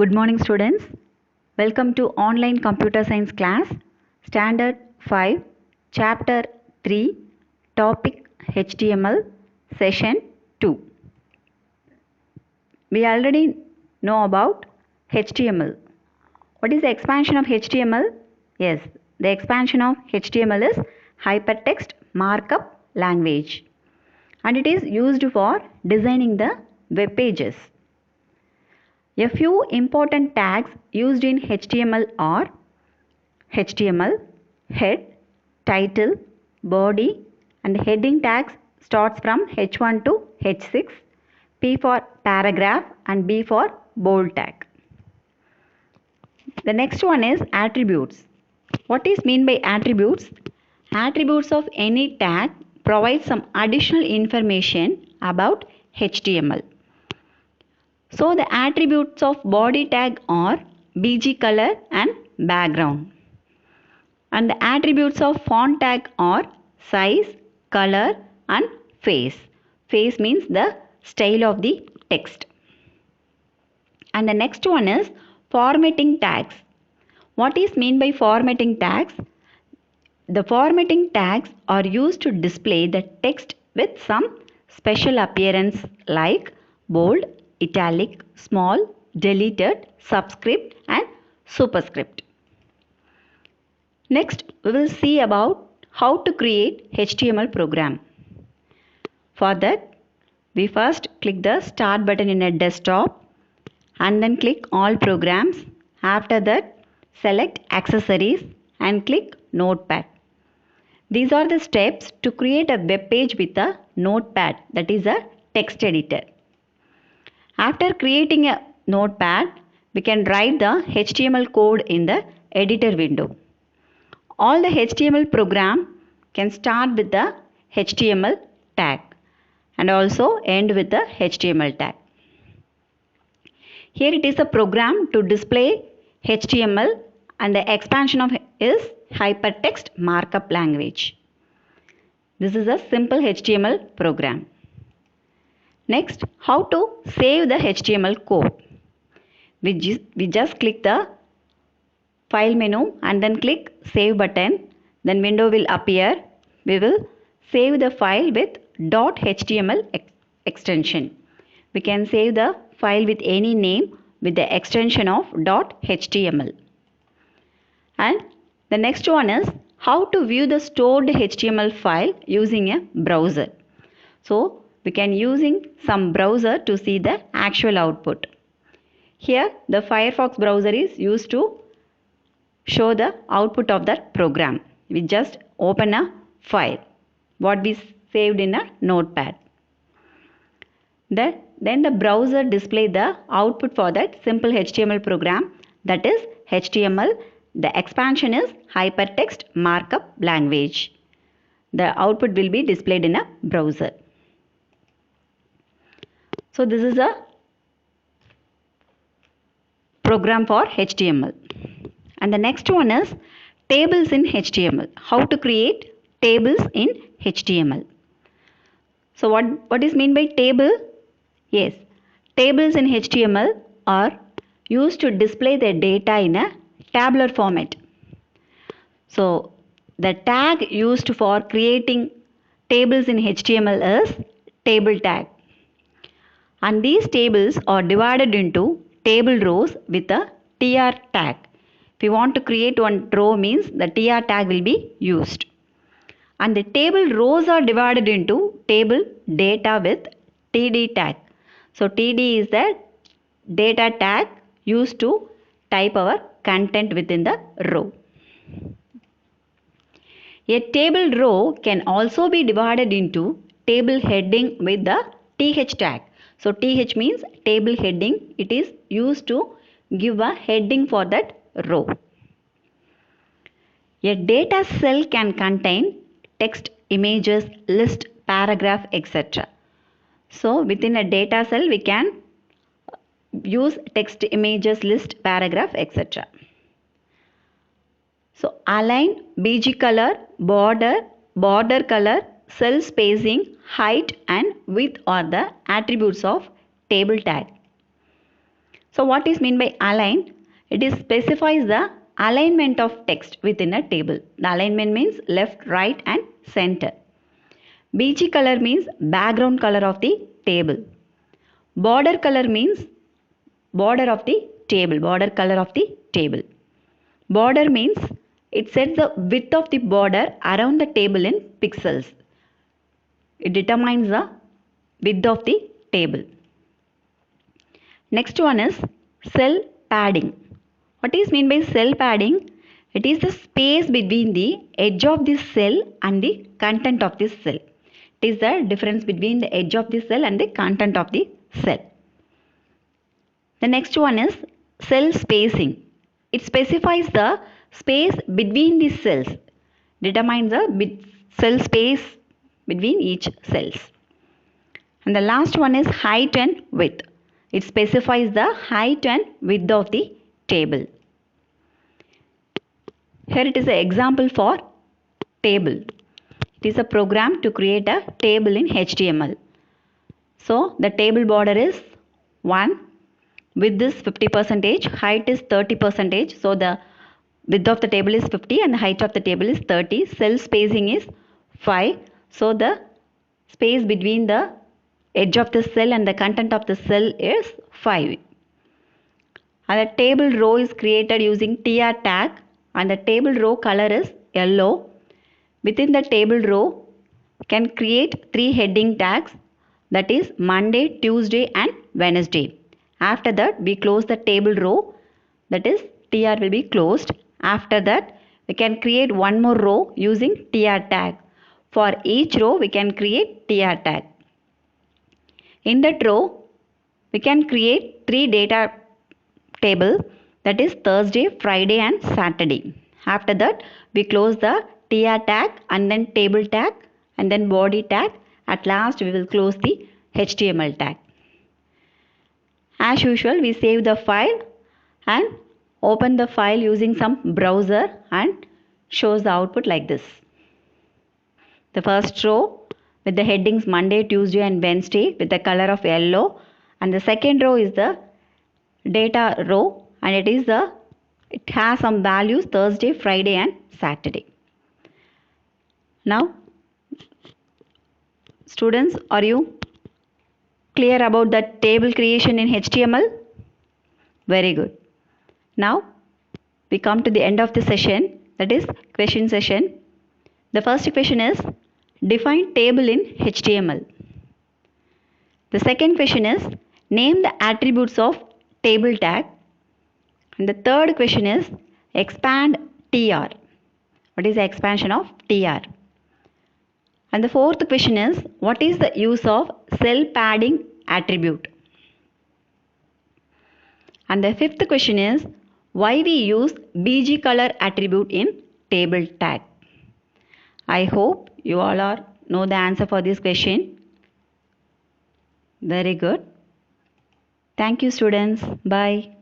Good morning students. Welcome to online computer science class, standard 5, chapter 3, topic HTML, session 2. We already know about HTML. What is the expansion of HTML? Yes, the expansion of HTML is Hypertext Markup Language, and it is used for designing the web pages. A few important tags used in HTML are HTML, head, title, body, and heading tags starts from H1 to H6, P for paragraph and B for bold tag. The next one is attributes. What is mean by attributes? Attributes of any tag provide some additional information about HTML. So the attributes of body tag are BG color and background. And the attributes of font tag are size, color and face. Face means the style of the text. And the next one is formatting tags. What is mean by formatting tags? The formatting tags are used to display the text with some special appearance like bold, italic, small, deleted, subscript and superscript. Next, we will see about how to create HTML program. For that, we first click the start button in a desktop and then click all programs. After that, select accessories and click notepad. These are the steps to create a web page with a notepad, that is a text editor. After creating a notepad, we can write the HTML code in the editor window. All the HTML program can start with the HTML tag and also end with the HTML tag. Here it is a program to display HTML and the expansion of is Hypertext Markup Language. This is a simple HTML program. Next, how to save the HTML code. We just click the file menu and then click save button. Then window will appear. We will save the file with .html extension. We can save the file with any name with the extension of .html. And the next one is how to view the stored HTML file using a browser. So we can using some browser to see the actual output. Here the Firefox browser is used to show the output of that program. We just open a file what we saved in a notepad. Then the browser display the output for that simple HTML program, that is HTML. The expansion is Hypertext Markup Language. The output will be displayed in a browser. So this is a program for HTML. And the next one is tables in HTML. How to create tables in HTML. So what is mean by table? Yes, tables in HTML are used to display the data in a tabular format. So the tag used for creating tables in HTML is table tag. And these tables are divided into table rows with a tr tag. If you want to create one row means the tr tag will be used. And the table rows are divided into table data with td tag. So td is the data tag used to type our content within the row. A table row can also be divided into table heading with the th tag. So th means table heading. It is used to give a heading for that row. A data cell can contain text, images, list, paragraph, etc. So within a data cell we can use text, images, list, paragraph, etc. So align, BG color, border color, cell spacing, height and width are the attributes of table tag. So what is meant by align? It is specifies the alignment of text within a table. The alignment means left, right and center. BG color means background color of the table. Border color means border of the table, border color of the table. Border means it sets the width of the border around the table in pixels. It determines the width of the table. Next one is cell padding. What is meant by cell padding? It is the space between the edge of this cell and the content of this cell. It is the difference between the edge of the cell and the content of the cell. The next one is cell spacing. It specifies the space between the cells, determines the cell space between each cells. And the last one is height and width. It specifies the height and width of the table. Here it is an example for table. It is a program to create a table in HTML. So the table border is 1, width is 50%, height is 30%. So the width of the table is 50 and the height of the table is 30. Cell spacing is 5. So the space between the edge of the cell and the content of the cell is 5. And the table row is created using tr tag and the table row color is yellow. Within the table row can create 3 heading tags, that is Monday, Tuesday and Wednesday. After that we close the table row, that is tr will be closed. After that we can create one more row using tr tag. For each row we can create tr tag. In that row we can create 3 data table, that is Thursday, Friday and Saturday. After that we close the tr tag and then table tag and then body tag. At last we will close the HTML tag. As usual we save the file and open the file using some browser and shows the output like this. The first row with the headings Monday, Tuesday and Wednesday with the color of yellow, and the second row is the data row and it has some values Thursday, Friday and Saturday. Now students, are you clear about the table creation in HTML? Very good. Now we come to the end of the session, that is question session. The first question is define table in HTML. The second question is name the attributes of table tag. And the third question is expand tr. What is the expansion of tr? And the fourth question is what is the use of cell padding attribute? And the fifth question is why we use BG color attribute in table tag. I hope you all know the answer for this question. Very good. Thank you students. Bye.